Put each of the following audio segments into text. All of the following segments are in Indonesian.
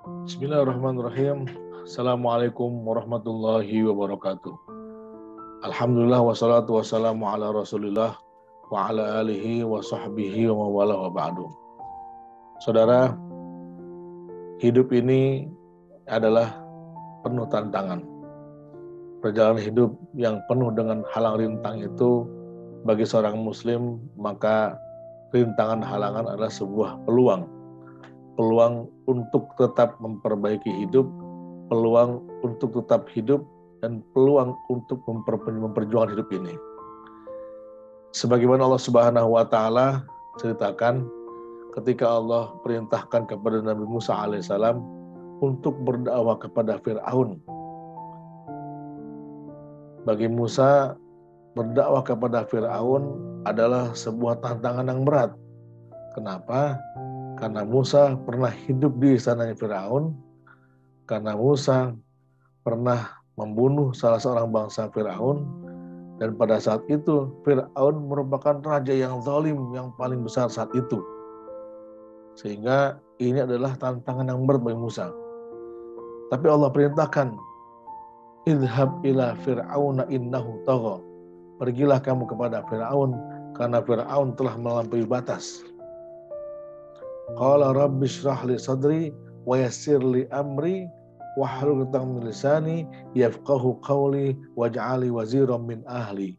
Bismillahirrahmanirrahim. Assalamualaikum warahmatullahi wabarakatuh. Alhamdulillah wassalatu wassalamu ala Rasulillah wa ala alihi wa sahbihi wa mawala wa ba'du. Saudara, hidup ini adalah penuh tantangan. Perjalanan hidup yang penuh dengan halang rintang itu bagi seorang muslim, maka rintangan halangan adalah sebuah peluang untuk tetap memperbaiki hidup, peluang untuk tetap hidup, dan peluang untuk memperjuangkan hidup ini. Sebagaimana Allah Subhanahu wa Ta'ala ceritakan ketika Allah perintahkan kepada Nabi Musa alaihissalam untuk berdakwah kepada Fir'aun. Bagi Musa, berdakwah kepada Fir'aun adalah sebuah tantangan yang berat. Kenapa? Karena Musa pernah hidup di istananya Fir'aun, karena Musa pernah membunuh salah seorang bangsa Fir'aun, dan pada saat itu Fir'aun merupakan raja yang zalim yang paling besar saat itu. Sehingga ini adalah tantangan yang berat bagi Musa. Tapi Allah perintahkan, idhab ila fir'auna innahu tagha. Pergilah kamu kepada Fir'aun, karena Fir'aun telah melampaui batas. Qala rabbi shrah li sadri wa yassir li amri wahlul 'uqdatam min lisani yafqahu qawli waj'alni waziran min ahli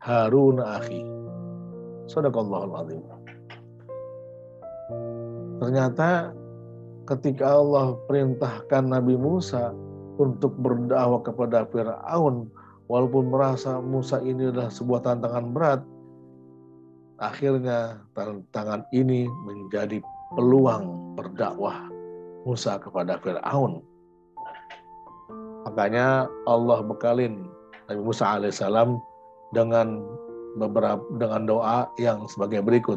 Harun akhi. Shadaqallahul azim. Ternyata ketika Allah perintahkan Nabi Musa untuk berdakwah kepada Fir'aun, walaupun merasa Musa ini adalah sebuah tantangan berat, akhirnya tantangan ini menjadi peluang berdakwah Musa kepada Fir'aun. Makanya Allah bekalin Nabi Musa alaihissalam dengan doa yang sebagai berikut.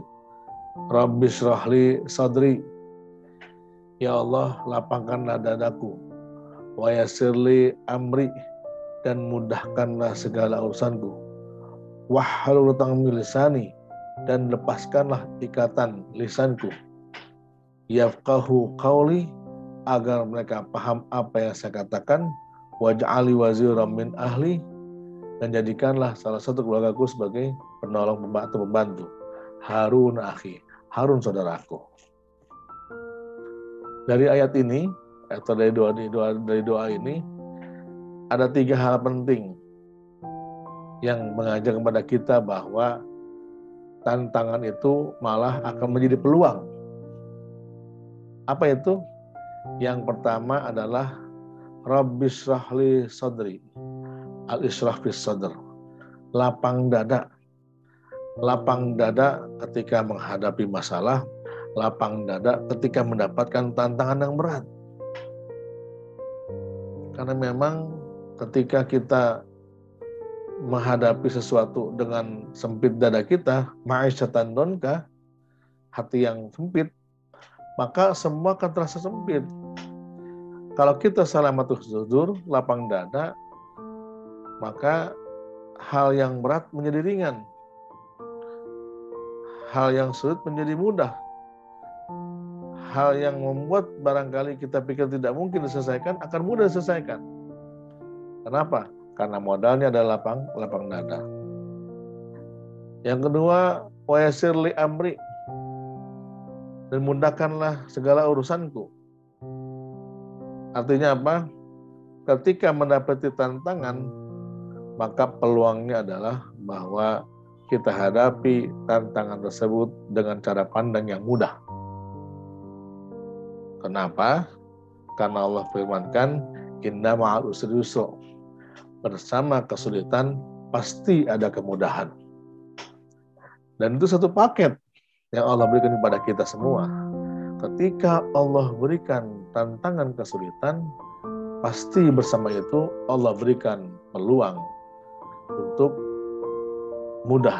Rabbi shrah li sadri. Ya Allah, lapangkanlah dadaku. Wa yassir li amri, dan mudahkanlah segala urusanku. Wahlul 'uqdatam min lisani, dan lepaskanlah ikatan lisanku. Yafqahu qawli, agar mereka paham apa yang saya katakan. Waj'alni waziran min ahli, dan jadikanlah salah satu keluargaku sebagai penolong pembantu. Harun akhi, Harun saudaraku. Dari ayat ini atau dari doa ini ada 3 hal penting yang mengajar kepada kita bahwa tantangan itu malah akan menjadi peluang. Apa itu? Yang pertama adalah Rabbi shrah li sadri. Al-ishrah fis sadr. Lapang dada. Lapang dada ketika menghadapi masalah, lapang dada ketika mendapatkan tantangan yang berat. Karena memang ketika kita menghadapi sesuatu dengan sempit dada kita, ma'isyatan donka, hati yang sempit, maka semua akan terasa sempit. Kalau kita salamatus sudur, lapang dada, maka hal yang berat menjadi ringan. Hal yang sulit menjadi mudah. Hal yang membuat barangkali kita pikir tidak mungkin diselesaikan, akan mudah diselesaikan. Kenapa? Karena modalnya adalah lapang dada. Yang kedua, wa yassir li amri, dan mudahkanlah segala urusanku. Artinya apa? Ketika mendapati tantangan, maka peluangnya adalah bahwa kita hadapi tantangan tersebut dengan cara pandang yang mudah. Kenapa? Karena Allah firmankan, inna ma'al usri yusra. Bersama kesulitan pasti ada kemudahan. Dan itu satu paket yang Allah berikan kepada kita semua. Ketika Allah berikan tantangan kesulitan, pasti bersama itu Allah berikan peluang untuk mudah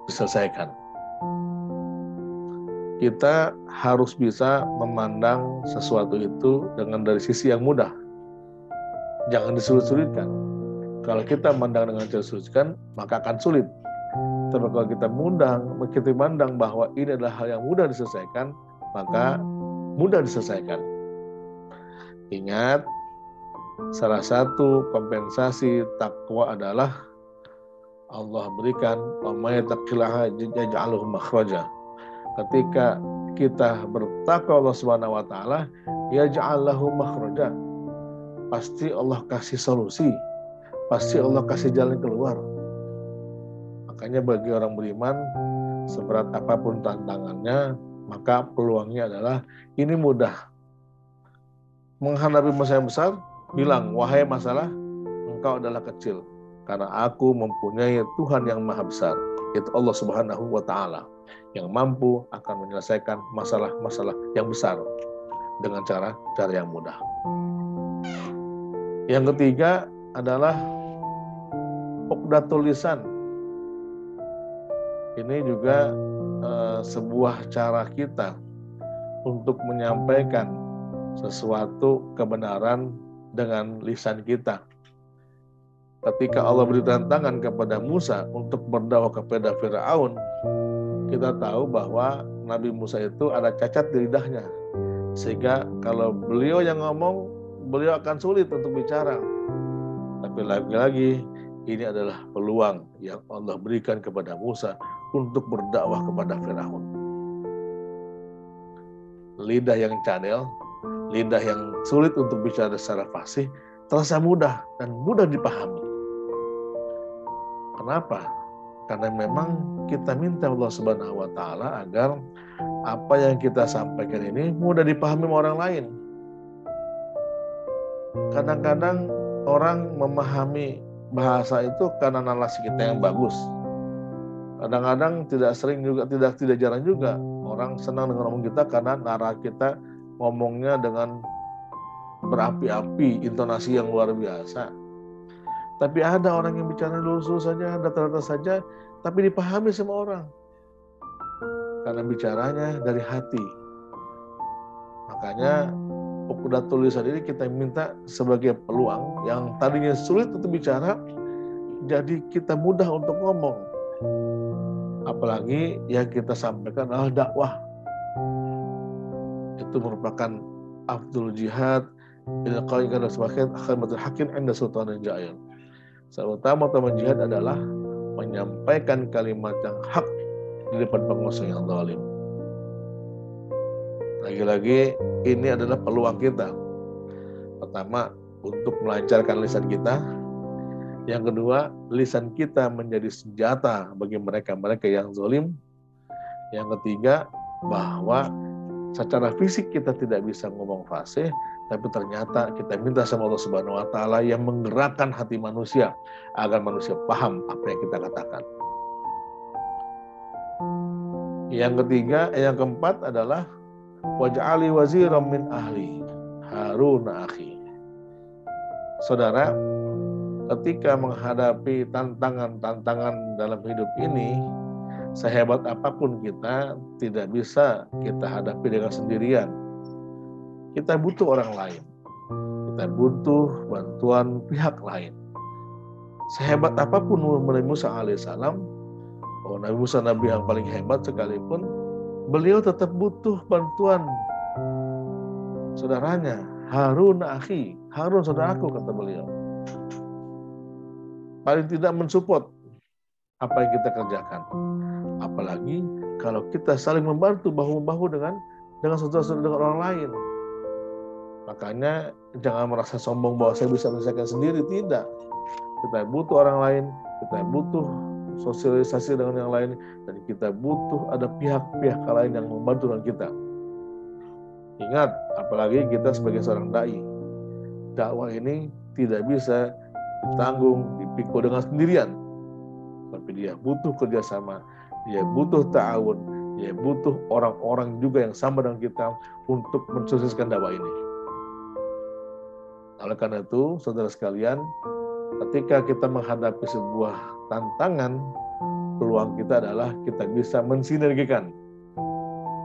diselesaikan. Kita harus bisa memandang sesuatu itu dari sisi yang mudah. Jangan disulit-sulitkan. Kalau kita memandang dengan cara sulit-sulitkan, maka akan sulit. Tapi kalau kita memandang bahwa ini adalah hal yang mudah diselesaikan, maka mudah diselesaikan. Ingat, salah satu kompensasi takwa adalah Allah berikan wa may yattaqillaha yaj'alhu makhraja. Ketika kita bertakwa Allah Subhanahu wa taala, yaj'al lahu makhraja. Pasti Allah kasih solusi, pasti Allah kasih jalan keluar. Makanya bagi orang beriman, seberat apapun tantangannya, maka peluangnya adalah ini mudah. Menghadapi masalah yang besar, bilang, wahai masalah, engkau adalah kecil. Karena aku mempunyai Tuhan yang maha besar, yaitu Allah Subhanahu wa ta'ala, yang mampu akan menyelesaikan masalah-masalah yang besar dengan cara yang mudah. Yang ketiga adalah uqdatul lisan. Ini juga sebuah cara kita untuk menyampaikan sesuatu kebenaran dengan lisan kita. Ketika Allah beri tantangan kepada Musa untuk berdakwah kepada Firaun, kita tahu bahwa Nabi Musa itu ada cacat di lidahnya. Sehingga kalau beliau yang ngomong, beliau akan sulit untuk bicara. Tapi lagi-lagi, ini adalah peluang yang Allah berikan kepada Musa untuk berdakwah kepada Firaun. Lidah yang cadel, lidah yang sulit untuk bicara secara fasih, terasa mudah dan mudah dipahami. Kenapa? Karena memang kita minta Allah Subhanahu wa ta'ala agar apa yang kita sampaikan ini mudah dipahami orang lain. Kadang-kadang orang memahami bahasa itu karena narasi kita yang bagus. Kadang-kadang tidak jarang juga orang senang dengan ngomong kita karena narasi kita ngomongnya dengan berapi-api, intonasi yang luar biasa. Tapi ada orang yang bicara lurus saja, datar-datar saja, tapi dipahami sama orang. Karena bicaranya dari hati. Makanya uqdatul lisan ini kita minta sebagai peluang yang tadinya sulit untuk bicara, jadi kita mudah untuk ngomong. Apalagi yang kita sampaikan adalah dakwah. Itu merupakan afdhul jihad ila qaidatan sebagai akhirul hakim inda sultanin ja'ir. Seutama-utama jihad adalah menyampaikan kalimat yang hak di depan penguasa yang zalim. Lagi-lagi ini adalah peluang kita. Pertama, untuk melancarkan lisan kita. Yang kedua, lisan kita menjadi senjata bagi mereka-mereka yang zalim. Yang ketiga, bahwa secara fisik kita tidak bisa ngomong fasih, tapi ternyata kita minta sama Allah Subhanahu wa ta'ala yang menggerakkan hati manusia agar manusia paham apa yang kita katakan. Yang keempat adalah waj'ali waziran min ahli Harun akhi. Saudara, ketika menghadapi tantangan-tantangan dalam hidup ini, sehebat apapun kita tidak bisa kita hadapi dengan sendirian. Kita butuh orang lain. Kita butuh bantuan pihak lain. Sehebat apapun Nabi Musa alaihissalam, Nabi Musa Nabi yang paling hebat sekalipun, beliau tetap butuh bantuan saudaranya. Harun akhi, Harun saudaraku, kata beliau. Paling tidak mensupport apa yang kita kerjakan. Apalagi kalau kita saling membantu bahu-membahu dengan saudara-saudara, dengan orang lain. Makanya jangan merasa sombong bahwa saya bisa menyelesaikan sendiri. Tidak. Kita butuh orang lain, kita butuh sosialisasi dengan yang lain, dan kita butuh ada pihak-pihak lain yang membantu dengan kita. Ingat, apalagi kita sebagai seorang dai, dakwah ini tidak bisa ditanggung, dipikul dengan sendirian. Tapi dia butuh kerjasama, dia butuh ta'awun, dia butuh orang-orang juga yang sama dengan kita untuk mensukseskan dakwah ini. Oleh karena itu, saudara sekalian, ketika kita menghadapi sebuah tantangan, peluang kita adalah kita bisa mensinergikan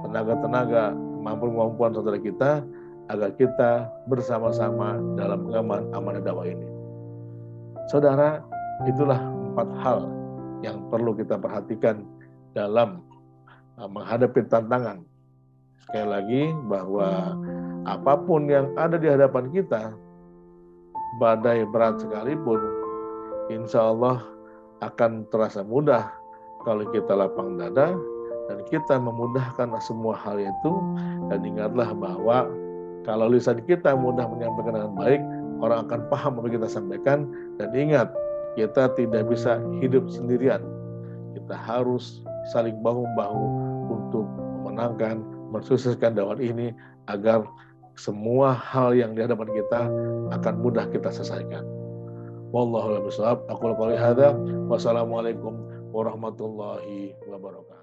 tenaga-tenaga, kemampuan saudara kita, agar kita bersama-sama dalam mengemban amanah dakwah ini. Saudara, itulah 4 hal yang perlu kita perhatikan dalam menghadapi tantangan. Sekali lagi, bahwa apapun yang ada di hadapan kita, badai berat sekalipun, insya Allah akan terasa mudah kalau kita lapang dada dan kita memudahkan semua hal itu. Dan ingatlah bahwa kalau lisan kita mudah menyampaikan dengan baik, orang akan paham apa yang kita sampaikan. Dan ingat, kita tidak bisa hidup sendirian. Kita harus saling bahu-membahu untuk memenangkan, mensukseskan dakwah ini agar semua hal yang di hadapan kita akan mudah kita selesaikan. Wallahu a'lam bishawab. Aqulu qouli hadza. Wassalamualaikum warahmatullahi wabarakatuh.